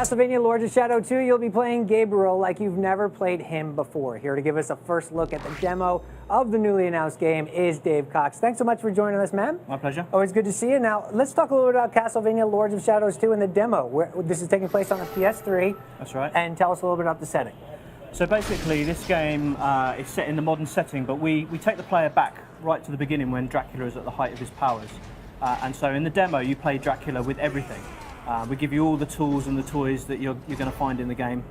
Castlevania Lords of Shadow 2, you'll be playing Gabriel like you've never played him before. Here to give us a first look at the demo of the newly announced game is Dave Cox. Thanks so much for joining us, man. My pleasure. Always good to see you. Now, let's talk a little bit about Castlevania Lords of Shadows 2 in the demo. This is taking place on a PS3. That's right. And tell us a little bit about the setting. So basically, this game is set in the modern setting, but we take the player back right to the beginning when Dracula is at the height of his powers. And so in the demo, you play Dracula with everything. We give you all the tools and the toys that you're going to find in the game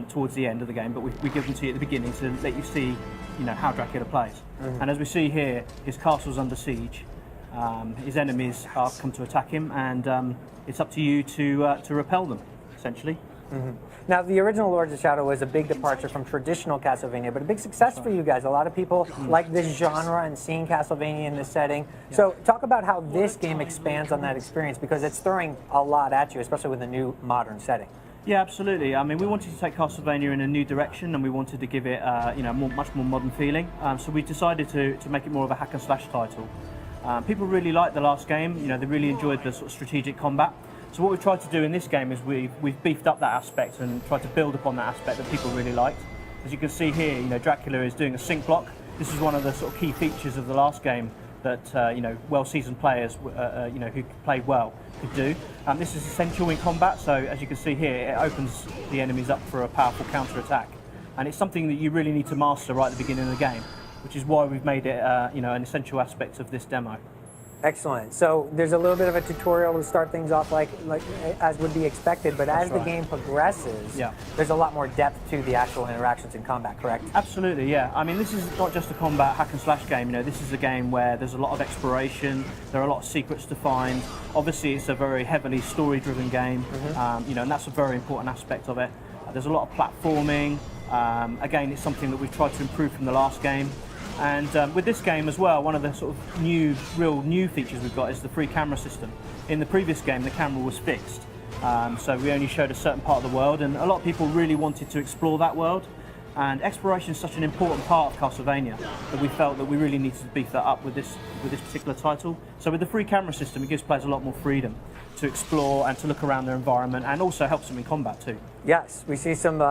towards the end of the game, but we give them to you at the beginning to let you see, how Dracula plays. And as we see here, his castle's under siege. His enemies are come to attack him, and it's up to you to repel them, essentially. Now, the original Lords of Shadow was a big departure from traditional Castlevania, but a big success for you guys. A lot of people like this genre and seeing Castlevania in this setting. Yeah. So talk about how this game expands on that experience, because it's throwing a lot at you, especially with a new modern setting. Yeah, absolutely. I mean, we wanted to take Castlevania in a new direction, and we wanted to give it much more modern feeling. So we decided to make it more of a hack and slash title. People really liked the last game. They really enjoyed the sort of strategic combat. So what we've tried to do in this game is we've beefed up that aspect and tried to build upon that aspect that people really liked. As you can see here, Dracula is doing a sync block. This is one of the sort of key features of the last game that well-seasoned players who played well could do. This is essential in combat. So as you can see here, it opens the enemies up for a powerful counter-attack, and it's something that you really need to master right at the beginning of the game, which is why we've made it an essential aspect of this demo. Excellent. So there's a little bit of a tutorial to start things off like as would be expected, but as the game progresses, there's a lot more depth to the actual interactions in combat, correct? Absolutely, yeah. I mean, this is not just a combat hack and slash game. This is a game where there's a lot of exploration, there are a lot of secrets to find. Obviously, it's a very heavily story-driven game, and that's a very important aspect of it. There's a lot of platforming. Again, it's something that we've tried to improve from the last game. And with this game as well, one of the sort of real new features we've got is the free camera system. In the previous game, the camera was fixed, so we only showed a certain part of the world, and a lot of people really wanted to explore that world. And exploration is such an important part of Castlevania that we felt that we really needed to beef that up with this particular title. So with the free camera system, it gives players a lot more freedom to explore and to look around their environment, and also helps them in combat too. Yes, we see some.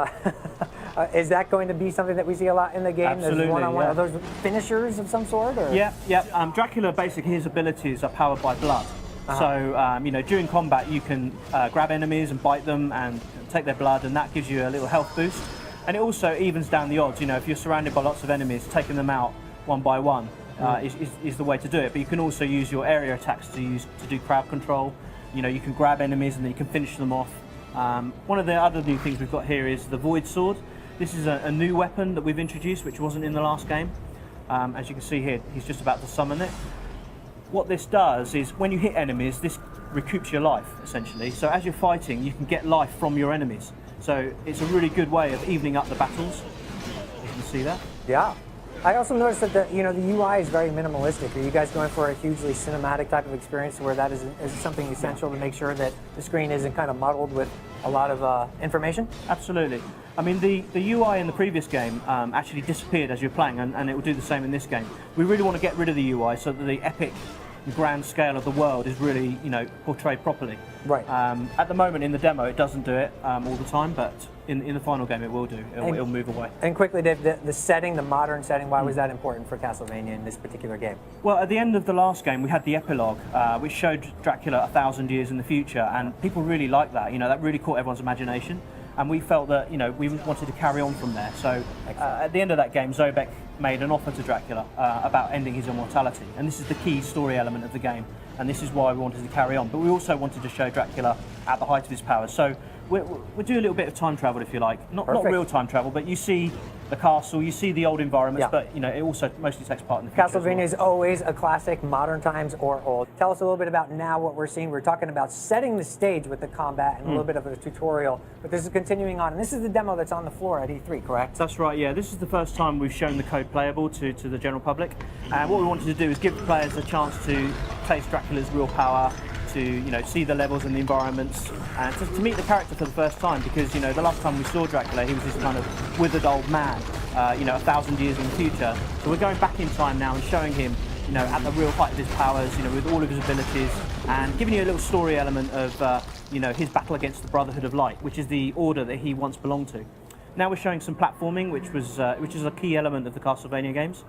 Is that going to be something that we see a lot in the game? Absolutely, there's one-on-one. Are those finishers of some sort? Or? Yeah. Dracula, basically, his abilities are powered by blood. So, during combat, you can grab enemies and bite them and take their blood, and that gives you a little health boost. And it also evens down the odds. If you're surrounded by lots of enemies, taking them out one by one is the way to do it. But you can also use your area attacks to do crowd control. You can grab enemies and then you can finish them off. One of the other new things we've got here is the Void Sword. This is a new weapon that we've introduced, which wasn't in the last game. As you can see here, he's just about to summon it. What this does is, when you hit enemies, this recoups your life, essentially. So as you're fighting, you can get life from your enemies. So it's a really good way of evening up the battles. You can see that. Yeah. I also noticed that the UI is very minimalistic. Are you guys going for a hugely cinematic type of experience where that is something essential to make sure that the screen isn't kind of muddled with a lot of information? Absolutely. I mean, the UI in the previous game actually disappeared as you're playing, and it will do the same in this game. We really want to get rid of the UI so that the epic, grand scale of the world is really, portrayed properly. Right. At the moment in the demo, it doesn't do it all the time, but in the final game, it will do. It'll move away. And quickly, Dave, the setting, the modern setting, why was that important for Castlevania in this particular game? Well, at the end of the last game, we had the epilogue, which showed Dracula 1,000 years in the future, and people really liked that. That really caught everyone's imagination. And we felt that we wanted to carry on from there. So at the end of that game, Zobek made an offer to Dracula about ending his immortality, and this is the key story element of the game, and this is why we wanted to carry on. But we also wanted to show Dracula at the height of his powers. So we'll do a little bit of time travel, if you like. Not real time travel, but you see the castle, you see the old environments, but it also mostly takes part in the future. Castlevania is always a classic, modern times or old. Tell us a little bit about now what we're seeing. We're talking about setting the stage with the combat and a little bit of a tutorial, but this is continuing on. And this is the demo that's on the floor at E3, correct? That's right, yeah. This is the first time we've shown the code playable to the general public. And what we wanted to do is give the players a chance to taste Dracula's real power, to see the levels and the environments, and to meet the character for the first time, because the last time we saw Dracula, he was this kind of withered old man, 1,000 years in the future. So we're going back in time now and showing him at the real height of his powers, with all of his abilities, and giving you a little story element of his battle against the Brotherhood of Light, which is the order that he once belonged to. Now we're showing some platforming, which is a key element of the Castlevania games.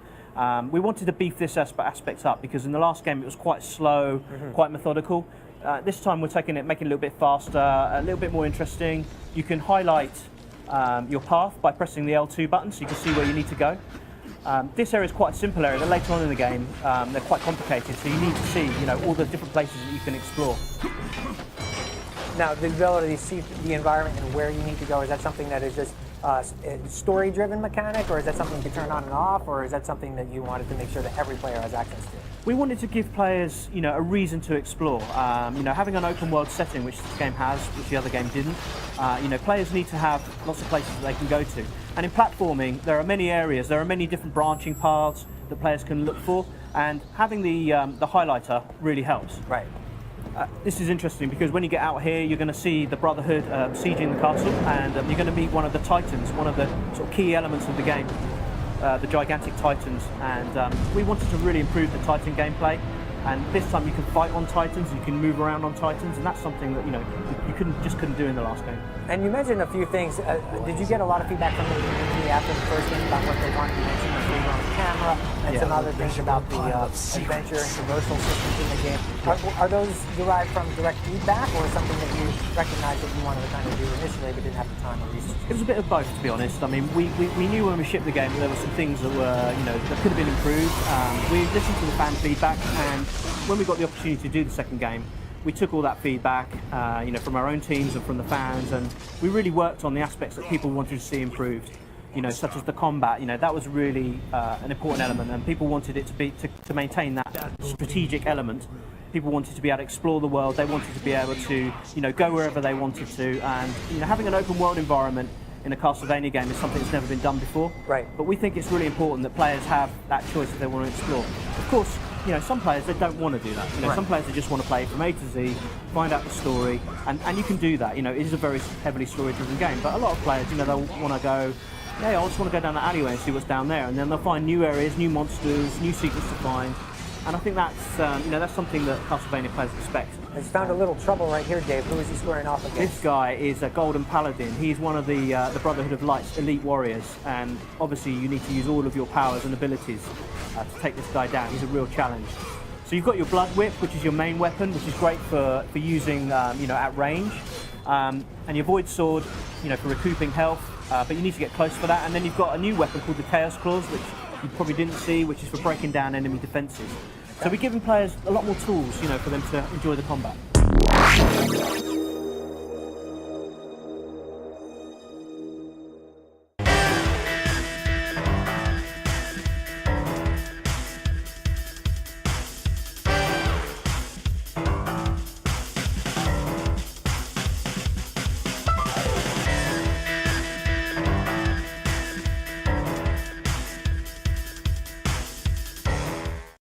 We wanted to beef this aspect up because in the last game it was quite slow, quite methodical. This time we're making it a little bit faster, a little bit more interesting. You can highlight your path by pressing the L2 button so you can see where you need to go. This area is quite a simple area, but later on in the game they're quite complicated, so you need to see all the different places that you can explore. Now, the ability to see the environment and where you need to go, is that something that is just story-driven mechanic, or is that something you can turn on and off, or is that something that you wanted to make sure that every player has access to? We wanted to give players, a reason to explore. Having an open world setting, which this game has, which the other game didn't. Players need to have lots of places that they can go to. And in platforming, there are many areas, there are many different branching paths that players can look for, and having the highlighter really helps. Right. This is interesting because when you get out here, you're going to see the Brotherhood sieging the castle, and you're going to meet one of the Titans, one of the sort of key elements of the game, the gigantic Titans. And we wanted to really improve the Titan gameplay. And this time you can fight on Titans, you can move around on Titans, and that's something that you couldn't do in the last game. And you mentioned a few things. Did you get a lot of feedback from the community after the first game about what they wanted? You mentioned the freedom on the camera and some other things about the adventure and traversal systems in the game. Are those derived from direct feedback, or something that you recognized that you wanted to kind of do initially but didn't have the time or resources? It was a bit of both, to be honest. I mean, we knew when we shipped the game that there were some things that were that could have been improved. We listened to the fan feedback, and when we got the opportunity to do the second game, we took all that feedback, from our own teams and from the fans, and we really worked on the aspects that people wanted to see improved. Such as the combat. That was really an important element, and people wanted it to maintain that strategic element. People wanted to be able to explore the world. They wanted to be able to, go wherever they wanted to, and having an open world environment in a Castlevania game is something that's never been done before. Right. But we think it's really important that players have that choice if they want to explore. Of course, some players, they don't want to do that. Right. Some players, they just want to play from A to Z, find out the story, and you can do that. It is a very heavily story-driven game. But a lot of players, they'll want to go, I just want to go down the alleyway and see what's down there, and then they'll find new areas, new monsters, new secrets to find. And I think that's that's something that Castlevania players expect. He's found a little trouble right here, Dave. Who is he squaring off against? This guy is a Golden Paladin. He's one of the Brotherhood of Light's elite warriors, and obviously you need to use all of your powers and abilities to take this guy down. He's a real challenge. So you've got your Blood Whip, which is your main weapon, which is great for using at range, and your Void Sword, for recouping health. But you need to get close for that. And then you've got a new weapon called the Chaos Claws, which you probably didn't see, which is for breaking down enemy defences. So we're giving players a lot more tools, for them to enjoy the combat.